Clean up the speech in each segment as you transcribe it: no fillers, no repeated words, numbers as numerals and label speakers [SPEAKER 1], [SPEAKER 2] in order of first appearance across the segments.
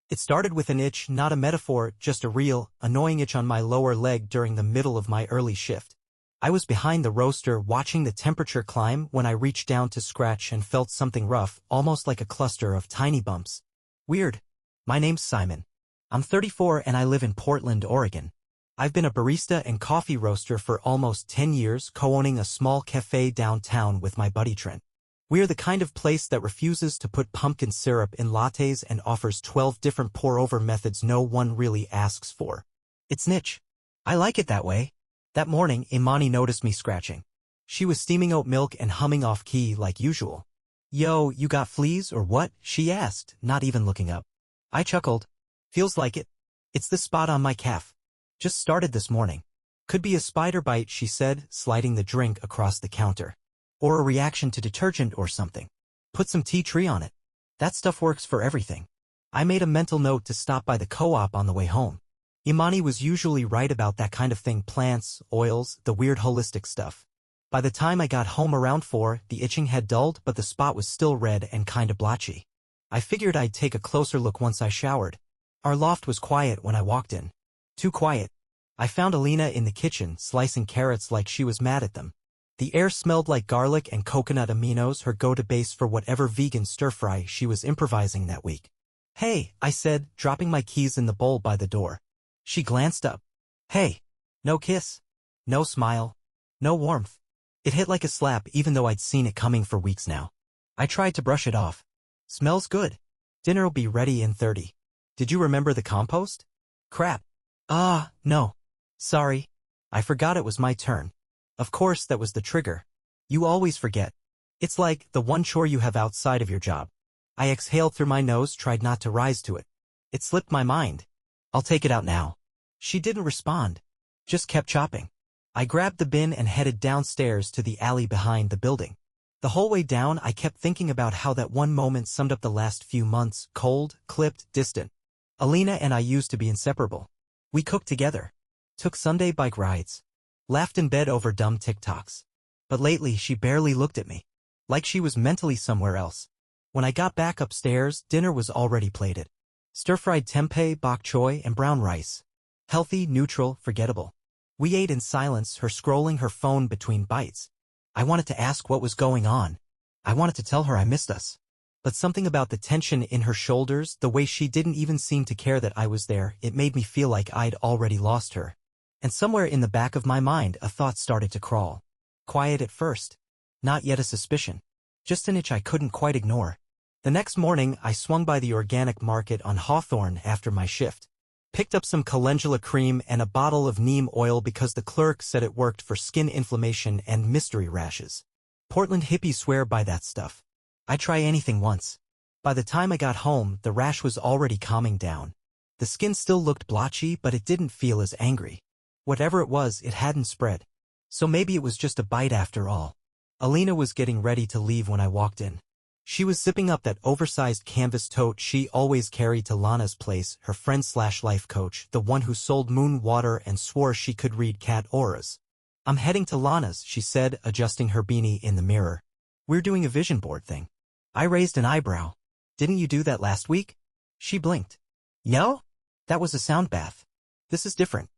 [SPEAKER 1] It started with an itch, not a metaphor, just a real, annoying itch on my lower leg during the middle of my early shift. I was behind the roaster watching the temperature climb when I reached down to scratch and felt something rough, almost like a cluster of tiny bumps. Weird. My name's Simon. I'm 34 and I live in Portland, Oregon. I've been a barista and coffee roaster for almost 10 years, co-owning a small cafe downtown with my buddy Trent. We're the kind of place that refuses to put pumpkin syrup in lattes and offers 12 different pour-over methods no one really asks for. It's niche. I like it that way. That morning, Imani noticed me scratching. She was steaming oat milk and humming off-key like usual. "Yo, you got fleas or what?" she asked, not even looking up. I chuckled. "Feels like it. It's the spot on my calf. Just started this morning. Could be a spider bite," she said, sliding the drink across the counter. "Or a reaction to detergent or something. Put some tea tree on it. That stuff works for everything." I made a mental note to stop by the co-op on the way home. Imani was usually right about that kind of thing: plants, oils, the weird holistic stuff. By the time I got home around 4, the itching had dulled, but the spot was still red and kinda blotchy. I figured I'd take a closer look once I showered. Our loft was quiet when I walked in. Too quiet. I found Alina in the kitchen, slicing carrots like she was mad at them. The air smelled like garlic and coconut aminos, her go-to base for whatever vegan stir-fry she was improvising that week. "Hey," I said, dropping my keys in the bowl by the door. She glanced up. "Hey." No kiss. No smile. No warmth. It hit like a slap, even though I'd seen it coming for weeks now. I tried to brush it off. "Smells good. Dinner'll be ready in 30. Did you remember the compost?" "Crap. No. Sorry. I forgot it was my turn." Of course, that was the trigger. You always forget. It's like the one chore you have outside of your job. I exhaled through my nose, tried not to rise to it. It slipped my mind. "I'll take it out now." She didn't respond. Just kept chopping. I grabbed the bin and headed downstairs to the alley behind the building. The whole way down, I kept thinking about how that one moment summed up the last few months: cold, clipped, distant. Alina and I used to be inseparable. We cooked together. Took Sunday bike rides. Laughed in bed over dumb TikToks. But lately, she barely looked at me. Like she was mentally somewhere else. When I got back upstairs, dinner was already plated. Stir-fried tempeh, bok choy, and brown rice. Healthy, neutral, forgettable. We ate in silence, her scrolling her phone between bites. I wanted to ask what was going on. I wanted to tell her I missed us. But something about the tension in her shoulders, the way she didn't even seem to care that I was there, it made me feel like I'd already lost her. And somewhere in the back of my mind, a thought started to crawl. Quiet at first. Not yet a suspicion. Just an itch I couldn't quite ignore. The next morning, I swung by the organic market on Hawthorne after my shift. Picked up some calendula cream and a bottle of neem oil because the clerk said it worked for skin inflammation and mystery rashes. Portland hippies swear by that stuff. I try anything once. By the time I got home, the rash was already calming down. The skin still looked blotchy, but it didn't feel as angry. Whatever it was, it hadn't spread. So maybe it was just a bite after all. Alina was getting ready to leave when I walked in. She was zipping up that oversized canvas tote she always carried to Lana's place, her friend/life coach, the one who sold moon water and swore she could read cat auras. "I'm heading to Lana's," she said, adjusting her beanie in the mirror. "We're doing a vision board thing." I raised an eyebrow. "Didn't you do that last week?" She blinked. "No? That was a sound bath. This is different."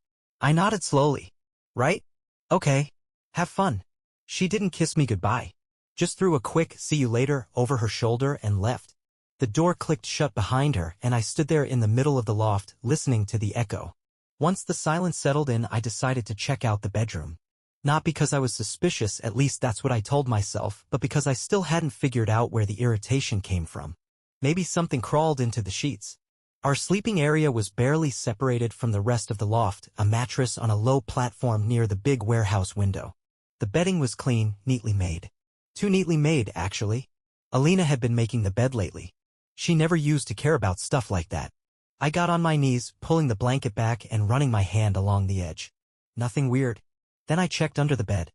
[SPEAKER 1] I nodded slowly. "Right? Okay. Have fun." She didn't kiss me goodbye. Just threw a quick "see you later" over her shoulder and left. The door clicked shut behind her, and I stood there in the middle of the loft, listening to the echo. Once the silence settled in, I decided to check out the bedroom. Not because I was suspicious, at least that's what I told myself, but because I still hadn't figured out where the irritation came from. Maybe something crawled into the sheets. Our sleeping area was barely separated from the rest of the loft, a mattress on a low platform near the big warehouse window. The bedding was clean, neatly made. Too neatly made, actually. Alina had been making the bed lately. She never used to care about stuff like that. I got on my knees, pulling the blanket back and running my hand along the edge. Nothing weird. Then I checked under the bed.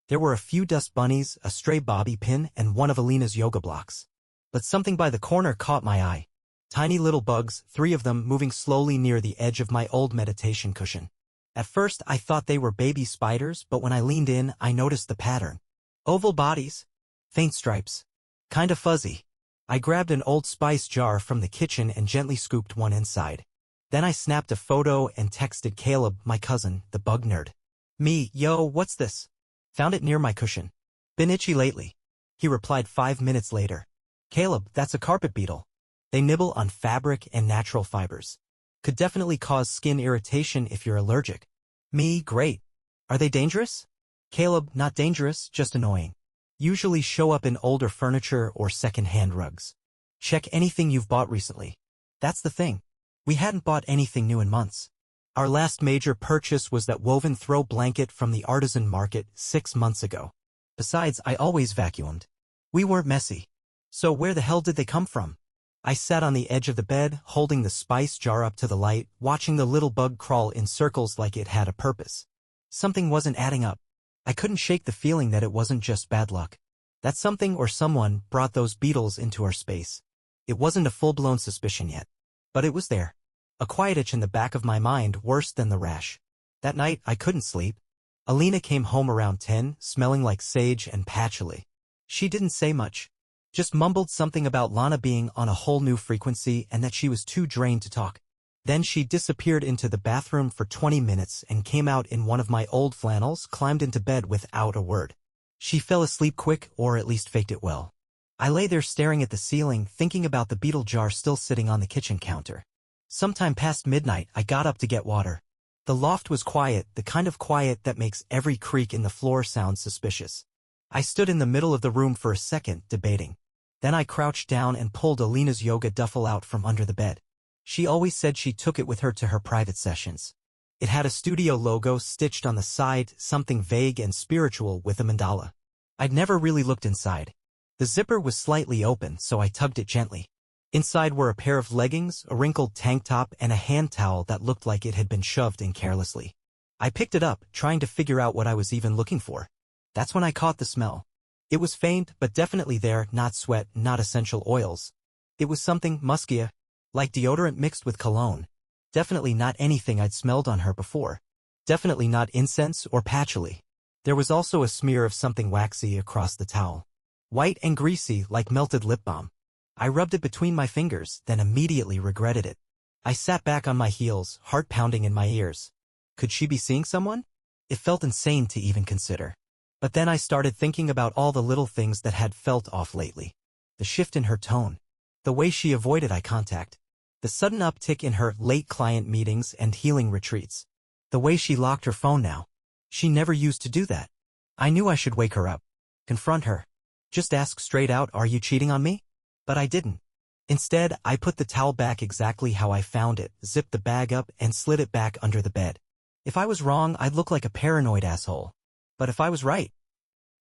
[SPEAKER 1] There were a few dust bunnies, a stray bobby pin, and one of Alina's yoga blocks. But something by the corner caught my eye. Tiny little bugs, 3 of them moving slowly near the edge of my old meditation cushion. At first, I thought they were baby spiders, but when I leaned in, I noticed the pattern. Oval bodies. Faint stripes. Kinda fuzzy. I grabbed an old spice jar from the kitchen and gently scooped one inside. Then I snapped a photo and texted Caleb, my cousin, the bug nerd. Me, yo, what's this? Found it near my cushion. Been itchy lately. He replied 5 minutes later. Caleb, that's a carpet beetle. They nibble on fabric and natural fibers. Could definitely cause skin irritation if you're allergic. Me, great. Are they dangerous? Caleb, not dangerous, just annoying. Usually show up in older furniture or second-hand rugs. Check anything you've bought recently. That's the thing. We hadn't bought anything new in months. Our last major purchase was that woven throw blanket from the artisan market 6 months ago. Besides, I always vacuumed. We weren't messy. So where the hell did they come from? I sat on the edge of the bed, holding the spice jar up to the light, watching the little bug crawl in circles like it had a purpose. Something wasn't adding up. I couldn't shake the feeling that it wasn't just bad luck. That something or someone brought those beetles into our space. It wasn't a full-blown suspicion yet. But it was there. A quiet itch in the back of my mind, worse than the rash. That night, I couldn't sleep. Alina came home around 10, smelling like sage and patchouli. She didn't say much. Just mumbled something about Lana being on a whole new frequency and that she was too drained to talk. Then she disappeared into the bathroom for 20 minutes and came out in one of my old flannels, climbed into bed without a word. She fell asleep quick, or at least faked it well. I lay there staring at the ceiling, thinking about the beetle jar still sitting on the kitchen counter. Sometime past midnight, I got up to get water. The loft was quiet, the kind of quiet that makes every creak in the floor sound suspicious. I stood in the middle of the room for a second, debating. Then I crouched down and pulled Alina's yoga duffel out from under the bed. She always said she took it with her to her private sessions. It had a studio logo stitched on the side, something vague and spiritual with a mandala. I'd never really looked inside. The zipper was slightly open, so I tugged it gently. Inside were a pair of leggings, a wrinkled tank top, and a hand towel that looked like it had been shoved in carelessly. I picked it up, trying to figure out what I was even looking for. That's when I caught the smell. It was faint, but definitely there, not sweat, not essential oils. It was something muskier, like deodorant mixed with cologne. Definitely not anything I'd smelled on her before. Definitely not incense or patchouli. There was also a smear of something waxy across the towel. White and greasy like melted lip balm. I rubbed it between my fingers, then immediately regretted it. I sat back on my heels, heart pounding in my ears. Could she be seeing someone? It felt insane to even consider. But then I started thinking about all the little things that had felt off lately. The shift in her tone. The way she avoided eye contact. The sudden uptick in her late client meetings and healing retreats. The way she locked her phone now. She never used to do that. I knew I should wake her up. Confront her. Just ask straight out, are you cheating on me? But I didn't. Instead, I put the towel back exactly how I found it, zipped the bag up, and slid it back under the bed. If I was wrong, I'd look like a paranoid asshole. But if I was right,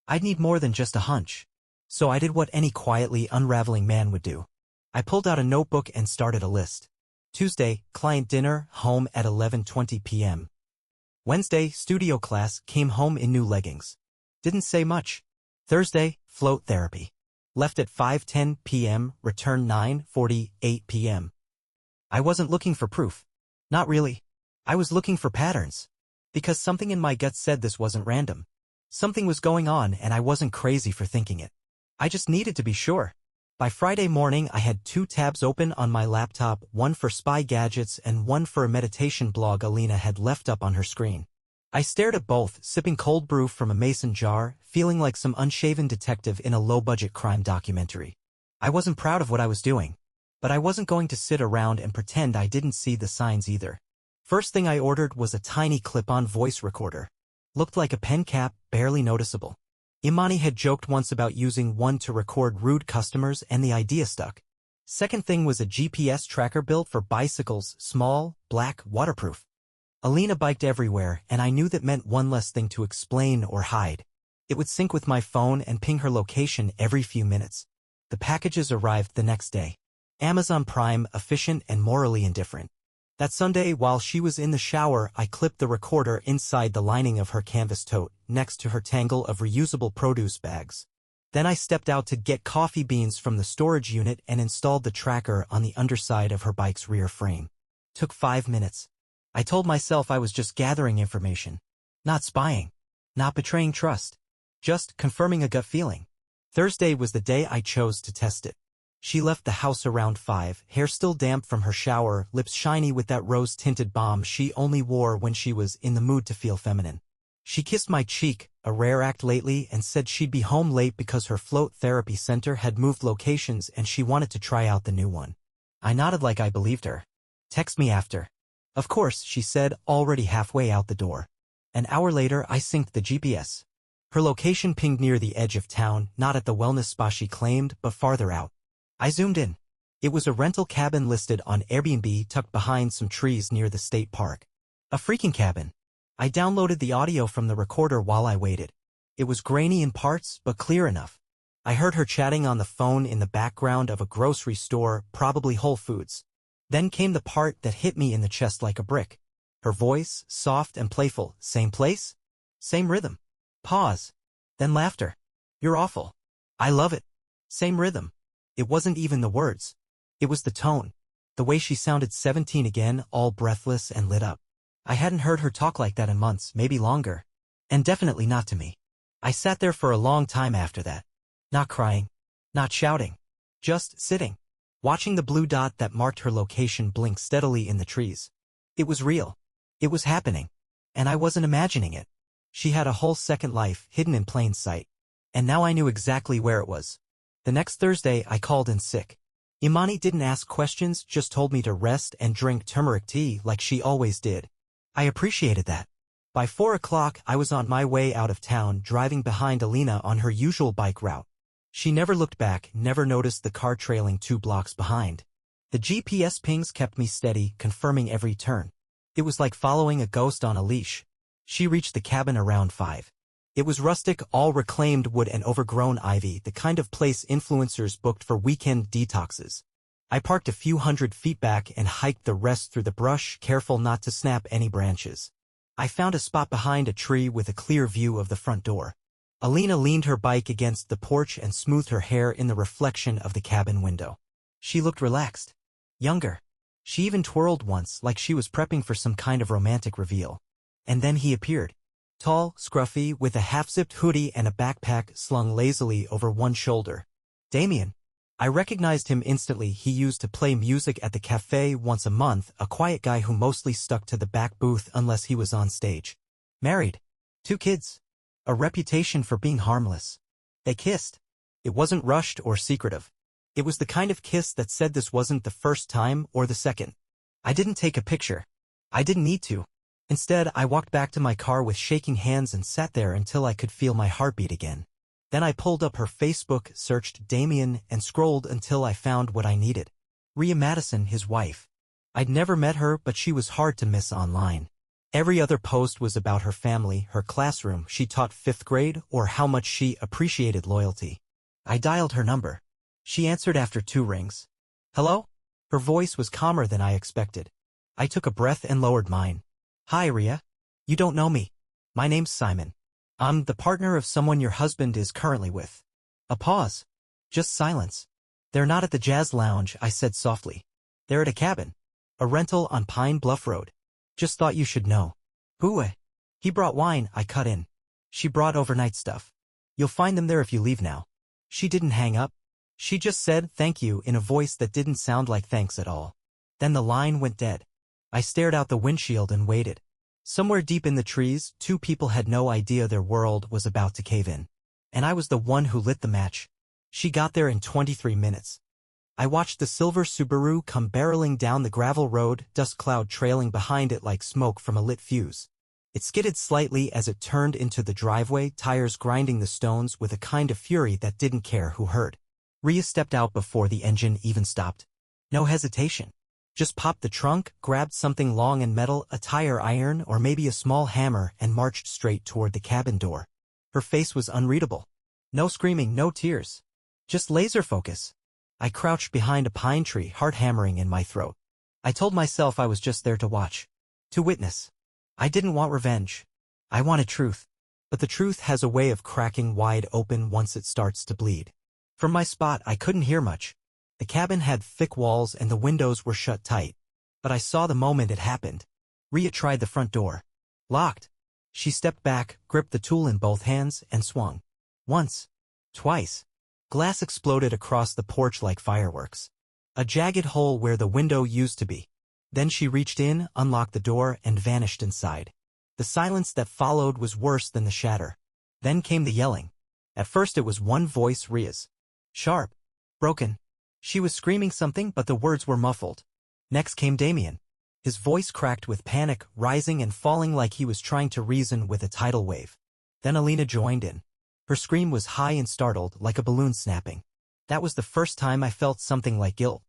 [SPEAKER 1] I'd need more than just a hunch. So I did what any quietly unraveling man would do. I pulled out a notebook and started a list. Tuesday, client dinner, home at 11:20 p.m. Wednesday, studio class, came home in new leggings. Didn't say much. Thursday, float therapy. Left at 5:10 p.m., returned 9:48 p.m. I wasn't looking for proof. Not really. I was looking for patterns. Because something in my gut said this wasn't random. Something was going on and I wasn't crazy for thinking it. I just needed to be sure. By Friday morning I had 2 tabs open on my laptop, one for spy gadgets and one for a meditation blog Alina had left up on her screen. I stared at both, sipping cold brew from a mason jar, feeling like some unshaven detective in a low-budget crime documentary. I wasn't proud of what I was doing. But I wasn't going to sit around and pretend I didn't see the signs either. First thing I ordered was a tiny clip-on voice recorder. Looked like a pen cap, barely noticeable. Imani had joked once about using one to record rude customers and the idea stuck. Second thing was a GPS tracker built for bicycles, small, black, waterproof. Alina biked everywhere, and I knew that meant one less thing to explain or hide. It would sync with my phone and ping her location every few minutes. The packages arrived the next day. Amazon Prime, efficient and morally indifferent. That Sunday, while she was in the shower, I clipped the recorder inside the lining of her canvas tote, next to her tangle of reusable produce bags. Then I stepped out to get coffee beans from the storage unit and installed the tracker on the underside of her bike's rear frame. Took 5 minutes. I told myself I was just gathering information. Not spying. Not betraying trust. Just confirming a gut feeling. Thursday was the day I chose to test it. She left the house around 5, hair still damp from her shower, lips shiny with that rose-tinted balm she only wore when she was in the mood to feel feminine. She kissed my cheek, a rare act lately, and said she'd be home late because her float therapy center had moved locations and she wanted to try out the new one. I nodded like I believed her. Text me after. Of course, she said, already halfway out the door. An hour later, I synced the GPS. Her location pinged near the edge of town, not at the wellness spa she claimed, but farther out. I zoomed in. It was a rental cabin listed on Airbnb tucked behind some trees near the state park. A freaking cabin. I downloaded the audio from the recorder while I waited. It was grainy in parts, but clear enough. I heard her chatting on the phone in the background of a grocery store, probably Whole Foods. Then came the part that hit me in the chest like a brick. Her voice, soft and playful. Same place? Same rhythm. Pause. Then laughter. You're awful. I love it. Same rhythm. It wasn't even the words. It was the tone. The way she sounded 17 again, all breathless and lit up. I hadn't heard her talk like that in months, maybe longer. And definitely not to me. I sat there for a long time after that. Not crying. Not shouting. Just sitting. Watching the blue dot that marked her location blink steadily in the trees. It was real. It was happening. And I wasn't imagining it. She had a whole second life hidden in plain sight. And now I knew exactly where it was. The next Thursday, I called in sick. Imani didn't ask questions, just told me to rest and drink turmeric tea like she always did. I appreciated that. By 4 o'clock, I was on my way out of town, driving behind Alina on her usual bike route. She never looked back, never noticed the car trailing 2 blocks behind. The GPS pings kept me steady, confirming every turn. It was like following a ghost on a leash. She reached the cabin around 5. It was rustic, all reclaimed wood and overgrown ivy, the kind of place influencers booked for weekend detoxes. I parked a few hundred feet back and hiked the rest through the brush, careful not to snap any branches. I found a spot behind a tree with a clear view of the front door. Alina leaned her bike against the porch and smoothed her hair in the reflection of the cabin window. She looked relaxed. Younger. She even twirled once, like she was prepping for some kind of romantic reveal. And then he appeared. Tall, scruffy, with a half-zipped hoodie and a backpack slung lazily over one shoulder. Damien. I recognized him instantly. He used to play music at the cafe once a month, a quiet guy who mostly stuck to the back booth unless he was on stage. Married. 2 kids. A reputation for being harmless. They kissed. It wasn't rushed or secretive. It was the kind of kiss that said this wasn't the first time or the second. I didn't take a picture. I didn't need to. Instead, I walked back to my car with shaking hands and sat there until I could feel my heartbeat again. Then I pulled up her Facebook, searched Damien, and scrolled until I found what I needed. Rhea Madison, his wife. I'd never met her, but she was hard to miss online. Every other post was about her family, her classroom, she taught 5th grade, or how much she appreciated loyalty. I dialed her number. She answered after 2 rings. Hello? Her voice was calmer than I expected. I took a breath and lowered mine. Hi, Rhea. You don't know me. My name's Simon. I'm the partner of someone your husband is currently with. A pause. Just silence. They're not at the Jazz Lounge, I said softly. They're at a cabin. A rental on Pine Bluff Road. Just thought you should know. Who? He brought wine, I cut in. She brought overnight stuff. You'll find them there if you leave now. She didn't hang up. She just said thank you in a voice that didn't sound like thanks at all. Then the line went dead. I stared out the windshield and waited. Somewhere deep in the trees, 2 people had no idea their world was about to cave in. And I was the one who lit the match. She got there in 23 minutes. I watched the silver Subaru come barreling down the gravel road, dust cloud trailing behind it like smoke from a lit fuse. It skidded slightly as it turned into the driveway, tires grinding the stones with a kind of fury that didn't care who heard. Rhea stepped out before the engine even stopped. No hesitation. Just popped the trunk, grabbed something long and metal, a tire iron or maybe a small hammer, and marched straight toward the cabin door. Her face was unreadable. No screaming, no tears. Just laser focus. I crouched behind a pine tree, heart hammering in my throat. I told myself I was just there to watch. To witness. I didn't want revenge. I wanted truth. But the truth has a way of cracking wide open once it starts to bleed. From my spot, I couldn't hear much. The cabin had thick walls and the windows were shut tight. But I saw the moment it happened. Rhea tried the front door. Locked. She stepped back, gripped the tool in both hands, and swung. Once. Twice. Glass exploded across the porch like fireworks. A jagged hole where the window used to be. Then she reached in, unlocked the door, and vanished inside. The silence that followed was worse than the shatter. Then came the yelling. At first it was one voice, Ria's. Sharp. Broken. She was screaming something, but the words were muffled. Next came Damien. His voice cracked with panic, rising and falling like he was trying to reason with a tidal wave. Then Alina joined in. Her scream was high and startled, like a balloon snapping. That was the first time I felt something like guilt.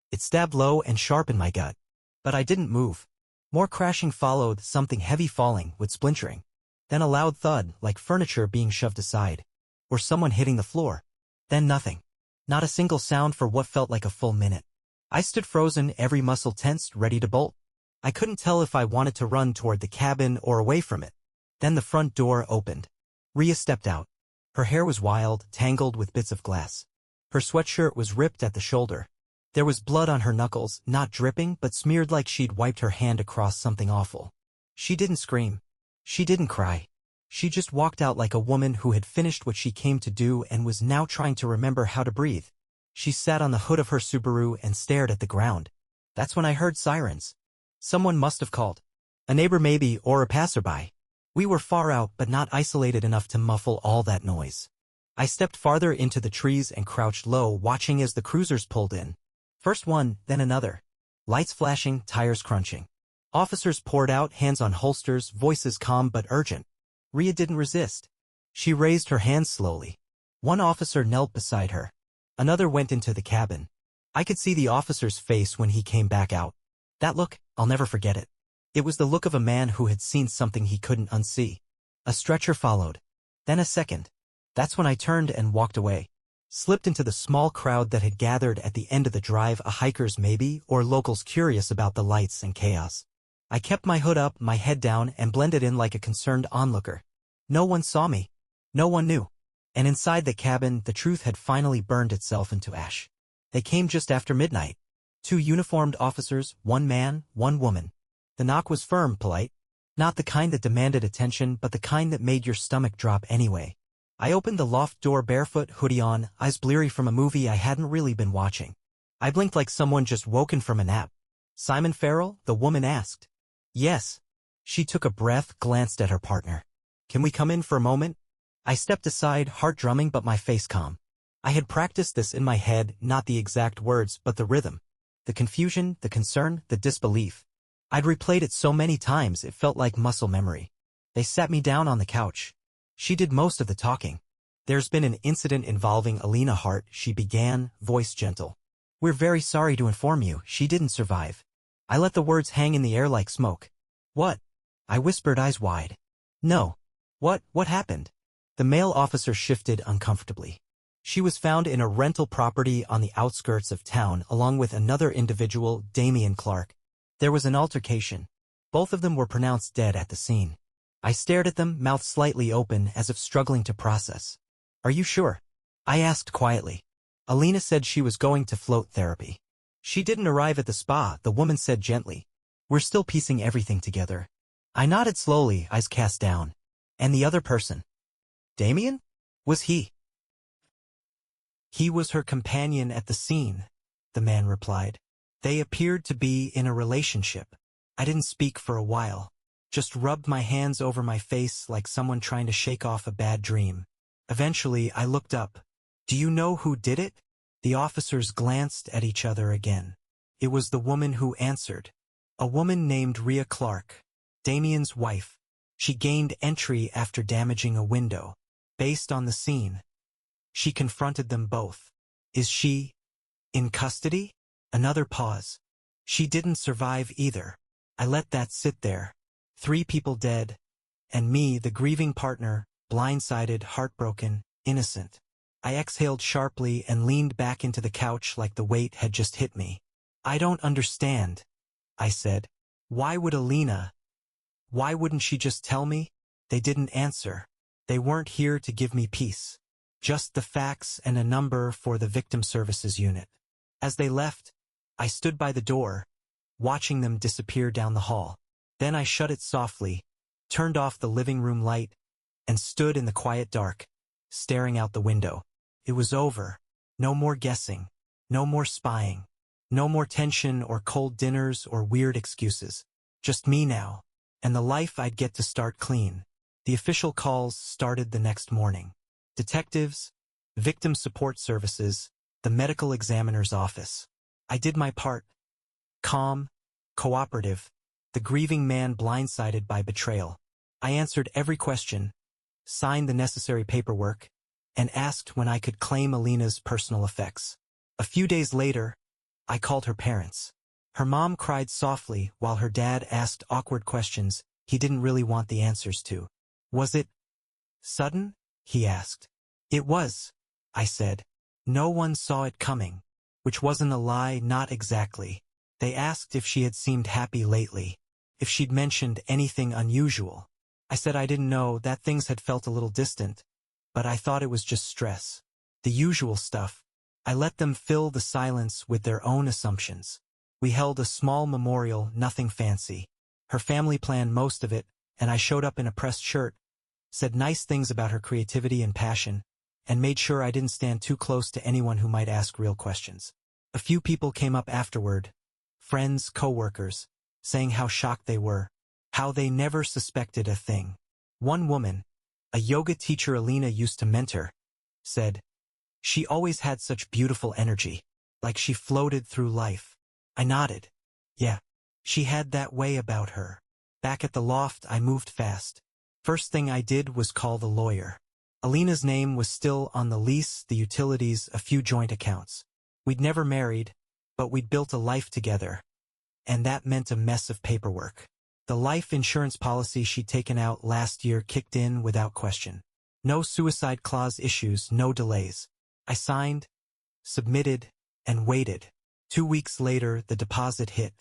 [SPEAKER 1] It stabbed low and sharp in my gut. But I didn't move. More crashing followed, something heavy falling, with splintering. Then a loud thud, like furniture being shoved aside. Or someone hitting the floor. Then nothing. Not a single sound for what felt like a full minute. I stood frozen, every muscle tensed, ready to bolt. I couldn't tell if I wanted to run toward the cabin or away from it. Then the front door opened. Ria stepped out. Her hair was wild, tangled with bits of glass. Her sweatshirt was ripped at the shoulder. There was blood on her knuckles, not dripping, but smeared like she'd wiped her hand across something awful. She didn't scream. She didn't cry. She just walked out like a woman who had finished what she came to do and was now trying to remember how to breathe. She sat on the hood of her Subaru and stared at the ground. That's when I heard sirens. Someone must have called. A neighbor maybe, or a passerby. We were far out but not isolated enough to muffle all that noise. I stepped farther into the trees and crouched low, watching as the cruisers pulled in. First one, then another. Lights flashing, tires crunching. Officers poured out, hands on holsters, voices calm but urgent. Ria didn't resist. She raised her hands slowly. One officer knelt beside her. Another went into the cabin. I could see the officer's face when he came back out. That look, I'll never forget it. It was the look of a man who had seen something he couldn't unsee. A stretcher followed. Then a second. That's when I turned and walked away. Slipped into the small crowd that had gathered at the end of the drive, a hikers maybe, or locals curious about the lights and chaos. I kept my hood up, my head down, and blended in like a concerned onlooker. No one saw me. No one knew. And inside the cabin, the truth had finally burned itself into ash. They came just after midnight. 2 uniformed officers, 1 man, 1 woman. The knock was firm, polite. Not the kind that demanded attention, but the kind that made your stomach drop anyway. I opened the loft door barefoot, hoodie on, eyes bleary from a movie I hadn't really been watching. I blinked like someone just woken from a nap. Simon Farrell? The woman asked. Yes. She took a breath, glanced at her partner. Can we come in for a moment? I stepped aside, heart drumming but my face calm. I had practiced this in my head, not the exact words, but the rhythm. The confusion, the concern, the disbelief. I'd replayed it so many times it felt like muscle memory. They sat me down on the couch. She did most of the talking. There's been an incident involving Alina Hart, she began, voice gentle. We're very sorry to inform you, she didn't survive. I let the words hang in the air like smoke. What? I whispered, eyes wide. No. What happened? The male officer shifted uncomfortably. She was found in a rental property on the outskirts of town along with another individual, Damien Clark. There was an altercation. Both of them were pronounced dead at the scene. I stared at them, mouth slightly open as if struggling to process. Are you sure? I asked quietly. Alina said she was going to float therapy. She didn't arrive at the spa, the woman said gently. We're still piecing everything together. I nodded slowly, eyes cast down. And the other person? Damien? Was he? He was her companion at the scene, the man replied. They appeared to be in a relationship. I didn't speak for a while, just rubbed my hands over my face like someone trying to shake off a bad dream. Eventually, I looked up. Do you know who did it? The officers glanced at each other again. It was the woman who answered. A woman named Ria Clark, Damien's wife. She gained entry after damaging a window. Based on the scene, she confronted them both. Is she in custody? Another pause. She didn't survive either. I let that sit there. 3 people dead. And me, the grieving partner, blindsided, heartbroken, innocent. I exhaled sharply and leaned back into the couch like the weight had just hit me. I don't understand, I said. Why would Alina? Why wouldn't she just tell me? They didn't answer. They weren't here to give me peace. Just the facts and a number for the victim services unit. As they left, I stood by the door, watching them disappear down the hall. Then I shut it softly, turned off the living room light, and stood in the quiet dark, staring out the window. It was over. No more guessing. No more spying. No more tension or cold dinners or weird excuses. Just me now. And the life I'd get to start clean. The official calls started the next morning. Detectives, victim support services, the medical examiner's office. I did my part. Calm, cooperative, the grieving man blindsided by betrayal. I answered every question, signed the necessary paperwork, and asked when I could claim Alina's personal effects. A few days later, I called her parents. Her mom cried softly while her dad asked awkward questions he didn't really want the answers to. Was it sudden? He asked. It was, I said. No one saw it coming. Which wasn't a lie, not exactly. They asked if she had seemed happy lately, if she'd mentioned anything unusual. I said I didn't know, that things had felt a little distant, but I thought it was just stress. The usual stuff. I let them fill the silence with their own assumptions. We held a small memorial, nothing fancy. Her family planned most of it, and I showed up in a pressed shirt, said nice things about her creativity and passion, and made sure I didn't stand too close to anyone who might ask real questions. A few people came up afterward, friends, co-workers, saying how shocked they were, how they never suspected a thing. One woman, a yoga teacher Alina used to mentor, said, "She always had such beautiful energy, like she floated through life." I nodded. Yeah, she had that way about her. Back at the loft, I moved fast. First thing I did was call the lawyer. Alina's name was still on the lease, the utilities, a few joint accounts. We'd never married, but we'd built a life together, and that meant a mess of paperwork. The life insurance policy she'd taken out last year kicked in without question. No suicide clause issues, no delays. I signed, submitted, and waited. 2 weeks later, the deposit hit.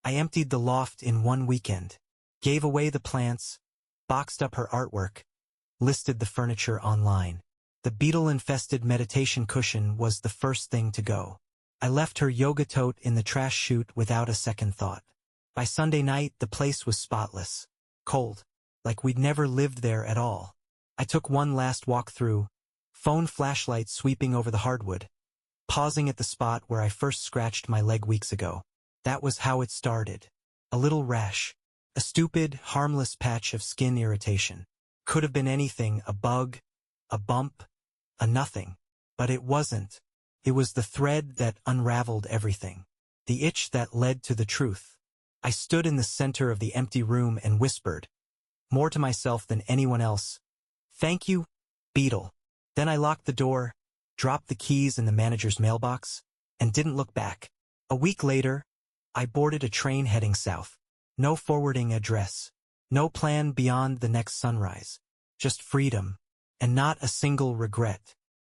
[SPEAKER 1] I emptied the loft in one weekend, gave away the plants, boxed up her artwork, listed the furniture online. The beetle-infested meditation cushion was the first thing to go. I left her yoga tote in the trash chute without a second thought. By Sunday night, the place was spotless, cold, like we'd never lived there at all. I took one last walk through, phone flashlight sweeping over the hardwood, pausing at the spot where I first scratched my leg weeks ago. That was how it started. A little rash, a stupid, harmless patch of skin irritation. Could have been anything, a bug, a bump, a nothing. But it wasn't. It was the thread that unraveled everything. The itch that led to the truth. I stood in the center of the empty room and whispered, more to myself than anyone else, "Thank you, Beetle." Then I locked the door, dropped the keys in the manager's mailbox, and didn't look back. A week later, I boarded a train heading south. No forwarding address. No plan beyond the next sunrise. Just freedom. And not a single regret.